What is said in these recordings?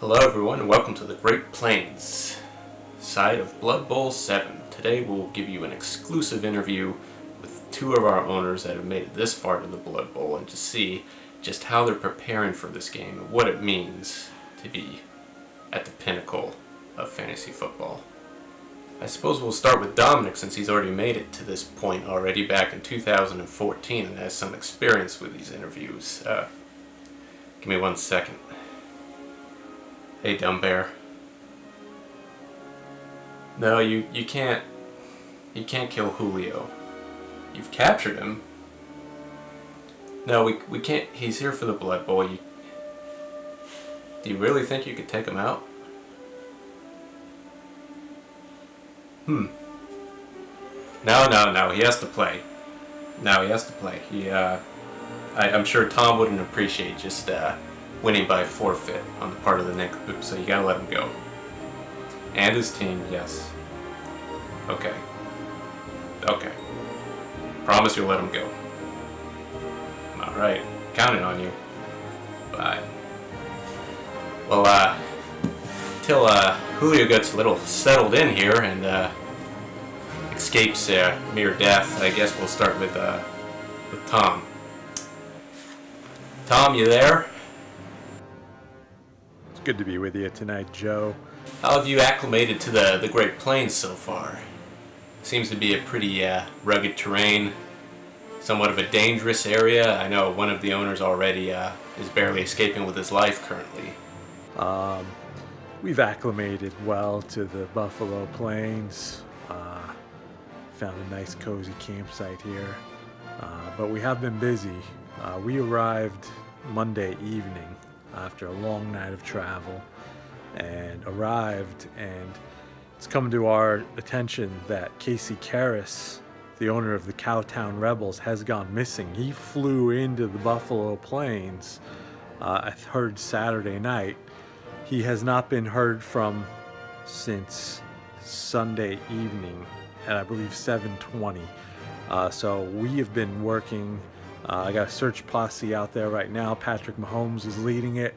Hello everyone and welcome to the Great Plains side of Blood Bowl 7. Today we'll give you an exclusive interview with two of our owners that have made it this far to the Blood Bowl and to see just how they're preparing for this game and what it means to be at the pinnacle of fantasy football. I suppose we'll start with Dominic since he's already made it to this point already back in 2014 and has some experience with these interviews. Give me 1 second. Hey, dumb bear. No, you can't kill Julio. You've captured him. No, we can't. He's here for the Blood Bowl. Do you really think you could take him out? No. He has to play. No, he has to play. I'm sure Tom wouldn't appreciate just winning by forfeit on the part of the Nincompoop, so you gotta let him go. And his team, yes. Okay. Promise you'll let him go. Alright, counting on you. Bye. Well, till Julio gets a little settled in here and escapes mere death, I guess we'll start with Tom. Tom, you there? Good to be with you tonight, Joe. How have you acclimated to the Great Plains so far? Seems to be a pretty rugged terrain, somewhat of a dangerous area. I know one of the owners already is barely escaping with his life currently. We've acclimated well to the Buffalo Plains. Found a nice cozy campsite here, but we have been busy. We arrived Monday evening after a long night of travel and it's come to our attention that Casey Karras, the owner of the Cowtown Rebels, has gone missing. He flew into the Buffalo Plains, I heard Saturday night. He has not been heard from since Sunday evening at I believe 7:20. So we have been working. I got a search posse out there right now. Patrick Mahomes is leading it.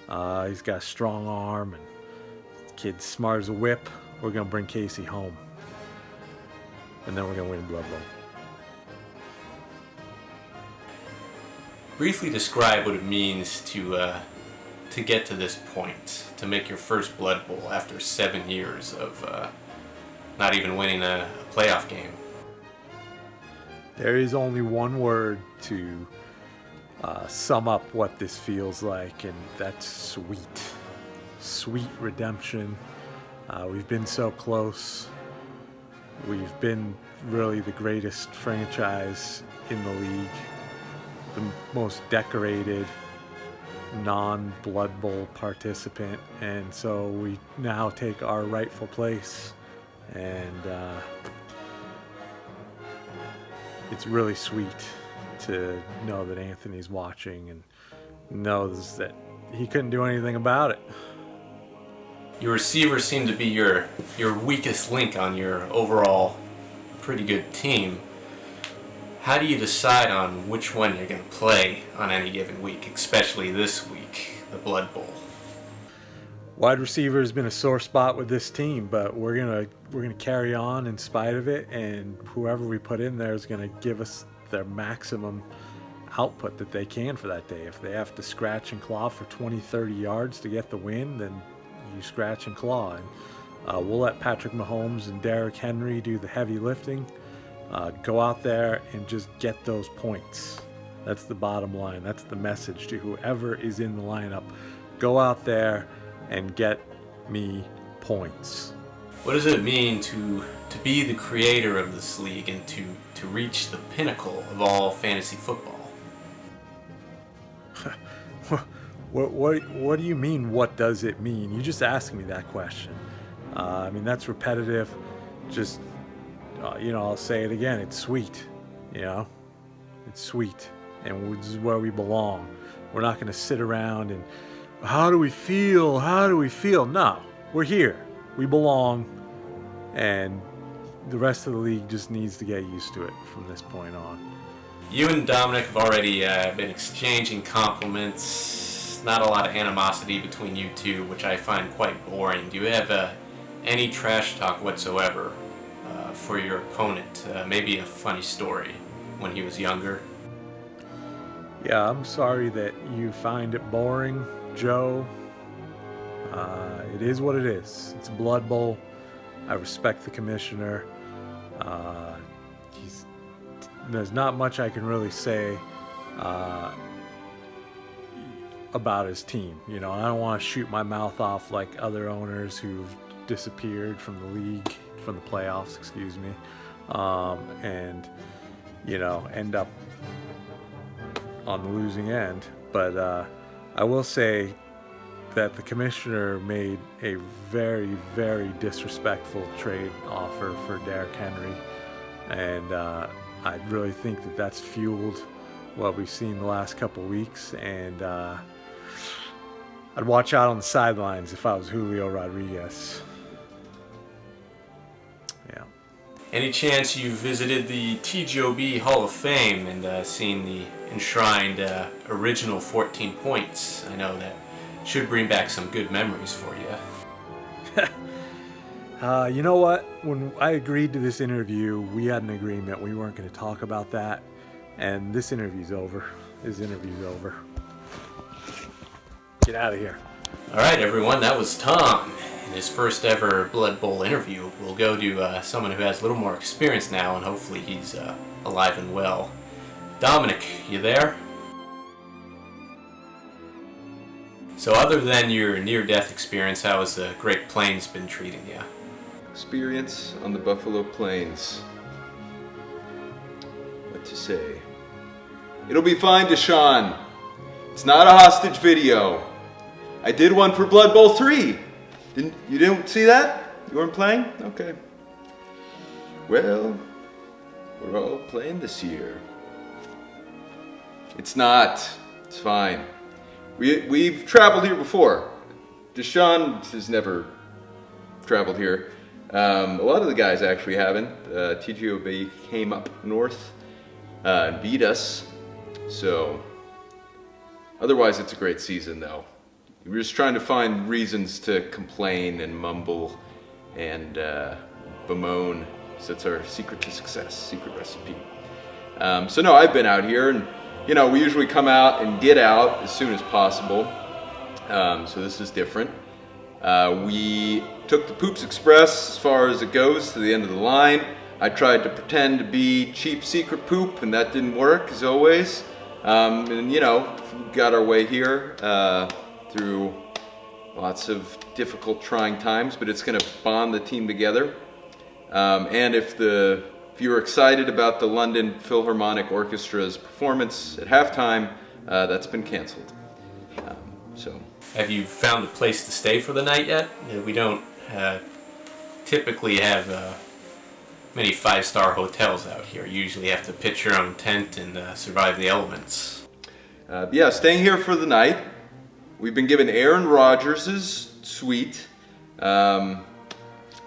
He's got a strong arm and the kid's smart as a whip. We're going to bring Casey home. And then we're going to win Blood Bowl. Briefly describe what it means to get to this point, to make your first Blood Bowl after 7 years of not even winning a playoff game. There is only one word to sum up what this feels like, and that's sweet. Sweet redemption. We've been so close. We've been really the greatest franchise in the league, the most decorated non-Blood Bowl participant, and so we now take our rightful place, and it's really sweet to know that Anthony's watching and knows that he couldn't do anything about it. Your receivers seem to be your weakest link on your overall pretty good team. How do you decide on which one you're going to play on any given week, especially this week, the Blood Bowl? Wide receiver has been a sore spot with this team, but we're gonna carry on in spite of it, and whoever we put in there is gonna give us their maximum output that they can for that day. If they have to scratch and claw for 20-30 yards to get the win, then you scratch and claw, and we'll let Patrick Mahomes and Derrick Henry do the heavy lifting. Go out there and just get those points. That's the bottom line. That's the message to whoever is in the lineup. Go out there and get me points. What does it mean to be the creator of this league and to reach the pinnacle of all fantasy football? What do you mean, what does it mean? You just asked me that question. I mean, that's repetitive. Just, I'll say it again. It's sweet, It's sweet. And this is where we belong. We're not going to sit around and, how do we feel? How do we feel? No, we're here. We belong. And the rest of the league just needs to get used to it from this point on. You and Dominic have already been exchanging compliments. Not a lot of animosity between you two, which I find quite boring. Do you have any trash talk whatsoever for your opponent? Maybe a funny story when he was younger? Yeah, I'm sorry that you find it boring, Joe. It is what it is. It's Blood Bowl. I respect the commissioner. There's not much I can really say about his team. I don't want to shoot my mouth off like other owners who've disappeared from the league, from the playoffs, excuse me, and end up on the losing end. But I will say that the commissioner made a very, very disrespectful trade offer for Derrick Henry, and I really think that that's fueled what we've seen the last couple weeks, and I'd watch out on the sidelines if I was Julio Rodriguez. Yeah. Any chance you visited the TGOB Hall of Fame and seen the enshrined original 14 points? I know that should bring back some good memories for you. You know what? When I agreed to this interview, we had an agreement. We weren't going to talk about that. And this interview's over. This interview's over. Get out of here. All right, everyone. That was Tom in his first ever Blood Bowl interview. We'll go to someone who has a little more experience now, and hopefully he's alive and well. Dominic, you there? So other than your near-death experience, how has the Great Plains been treating you? Experience on the Buffalo Plains. What to say? It'll be fine, Deshaun. It's not a hostage video. I did one for Blood Bowl 3. You didn't see that? You weren't playing? Okay. Well, we're all playing this year. It's not. It's fine. We've traveled here before. Deshaun has never traveled here. A lot of the guys actually haven't. TGOB came up north and beat us. So, otherwise it's a great season though. We're just trying to find reasons to complain and mumble and bemoan. So that's our secret to success, secret recipe. So no, I've been out here, and we usually come out and get out as soon as possible. So this is different. We took the Poops Express as far as it goes to the end of the line. I tried to pretend to be Chief Secret Poop, and that didn't work as always. And we got our way here through lots of difficult, trying times, but it's going to bond the team together. And if you're excited about the London Philharmonic Orchestra's performance at halftime, that's been canceled. Have you found a place to stay for the night yet? We don't typically have many 5-star hotels out here. You usually have to pitch your own tent and survive the elements. Yeah, staying here for the night. We've been given Aaron Rodgers' suite,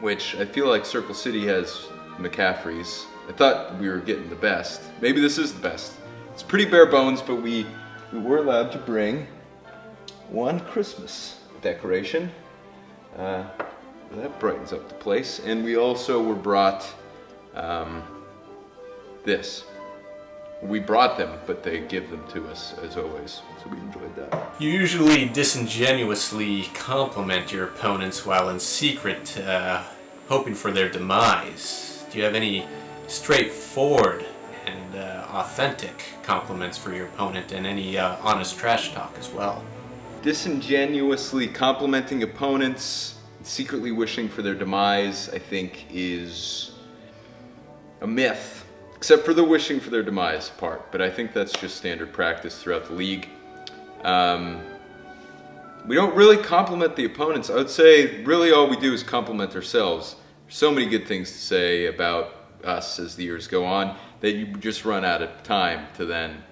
which I feel like Circle City has McCaffrey's. I thought we were getting the best. Maybe this is the best. It's pretty bare bones, but we were allowed to bring one Christmas decoration. That brightens up the place. And we also were brought this. We brought them, but they give them to us as always. So we enjoyed that. You usually disingenuously compliment your opponents while in secret, hoping for their demise. Do you have any straightforward and authentic compliments for your opponent, and any honest trash talk as well? Disingenuously complimenting opponents, secretly wishing for their demise, I think is a myth. Except for the wishing for their demise part, but I think that's just standard practice throughout the league. we don't really compliment the opponents. I would say really all we do is compliment ourselves. There's so many good things to say about us as the years go on that you just run out of time to then,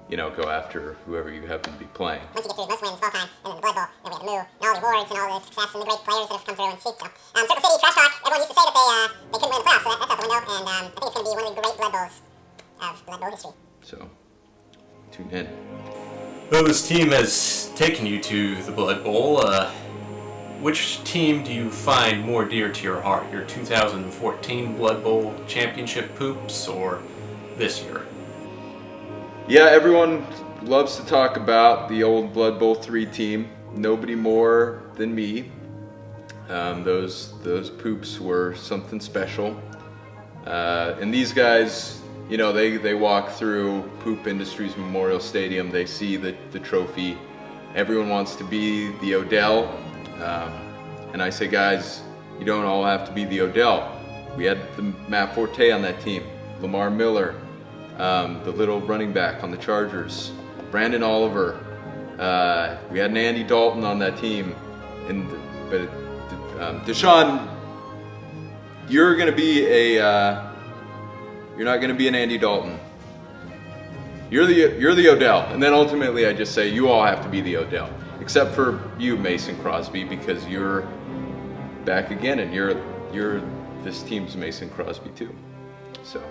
go after whoever you happen to be playing. Once you get through the most wins of all time, and then the Blood Bowl, then we have the Moo, and all the awards and all the success and the great players that have come through and Seek. So, Circle City, Trash Talk, everyone used to say that they couldn't win the playoffs, so that's out the window, and I think it's going to be one of the great Blood Bowls of Blood Bowl history. So, tune in. Well, this team has taken you to the Blood Bowl. Which team do you find more dear to your heart? Your 2014 Blood Bowl championship poops or this year? Yeah, everyone loves to talk about the old Blood Bowl 3 team. Nobody more than me. Those poops were something special. And these guys, they walk through Poop Industries Memorial Stadium. They see the trophy. Everyone wants to be the Odell. And I say, guys, you don't all have to be the Odell. We had the Matt Forte on that team, Lamar Miller, the little running back on the Chargers, Brandon Oliver. We had an Andy Dalton on that team. But Deshaun, you're going to be you're not going to be an Andy Dalton. You're the Odell. And then ultimately I just say you all have to be the Odell. Except for you, Mason Crosby, because you're back again, and you're this team's Mason Crosby too. So,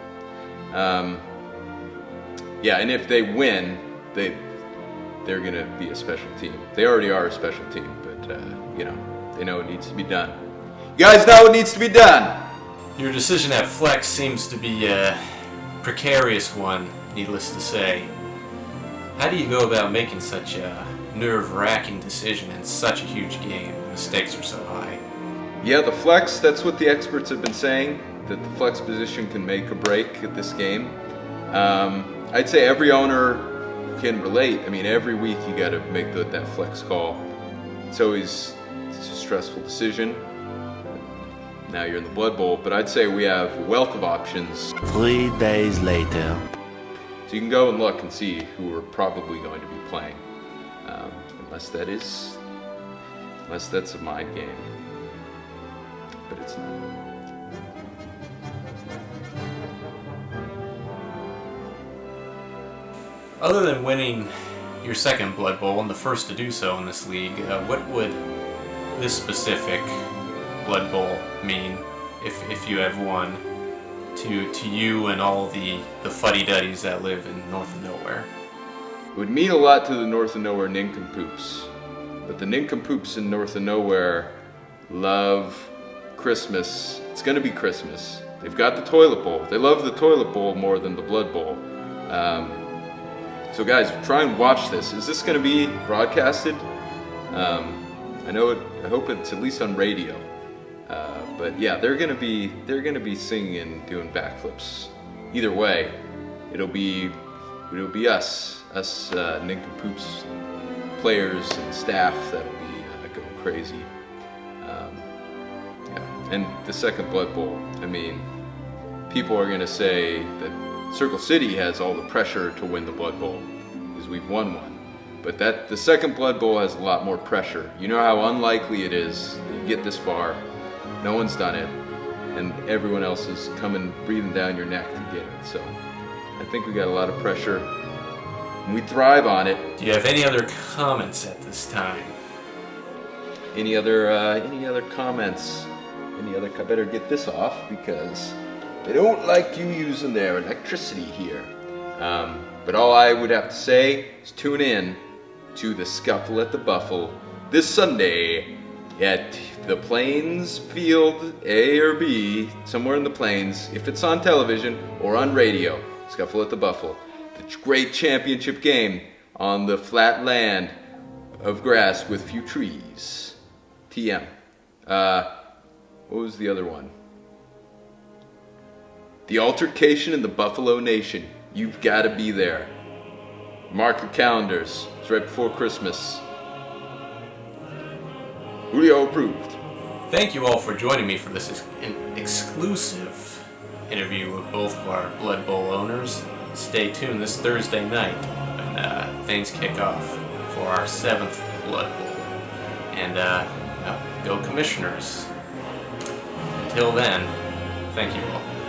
yeah, and if they win, they're gonna be a special team. They already are a special team, but they know it needs to be done. You guys know what needs to be done. Your decision at flex seems to be a precarious one, needless to say. How do you go about making such a nerve-wracking decision in such a huge game when the stakes are so high? Yeah, the flex, that's what the experts have been saying, that the flex position can make or break at this game. I'd say every owner can relate. I mean, every week you got to make that flex call. It's a stressful decision. Now you're in the Blood Bowl, but I'd say we have a wealth of options. 3 days later. So you can go and look and see who we're probably going to be playing. Unless that's a mind game. But it's not. Other than winning your second Blood Bowl and the first to do so in this league, what would this specific Blood Bowl mean if you have won to you and all the fuddy-duddies that live in North of Nowhere? It would mean a lot to the North of Nowhere nincompoops. But the nincompoops in North of Nowhere love Christmas. It's going to be Christmas. They've got the toilet bowl. They love the toilet bowl more than the Blood Bowl. So guys, try and watch this. Is this going to be broadcasted? I hope it's at least on radio. But yeah, they're going to be singing and doing backflips. Either way, it'll be us nincompoops players and staff that'll be going crazy. Yeah. And the second Blood Bowl, I mean, people are going to say that Circle City has all the pressure to win the Blood Bowl because we've won one. But the second Blood Bowl has a lot more pressure. You know how unlikely it is that you get this far. No one's done it, and everyone else is coming breathing down your neck to get it. So I think we got a lot of pressure. We thrive on it. Do you have any other comments at this time? Any other comments? I better get this off because they don't like you using their electricity here. But all I would have to say is tune in to the Scuffle at the Buffle this Sunday at the Plains Field A or B, somewhere in the Plains, if it's on television or on radio. Scuffle at the Buffle. The great championship game on the flat land of grass with few trees. TM. What was the other one? The altercation in the Buffalo Nation. You've got to be there. Mark your calendars. It's right before Christmas. Julio approved. Thank you all for joining me for this exclusive interview with both of our Blood Bowl owners. Stay tuned this Thursday night when things kick off for our 7th Blood Bowl. And, well, go Commissioners. Until then, thank you all.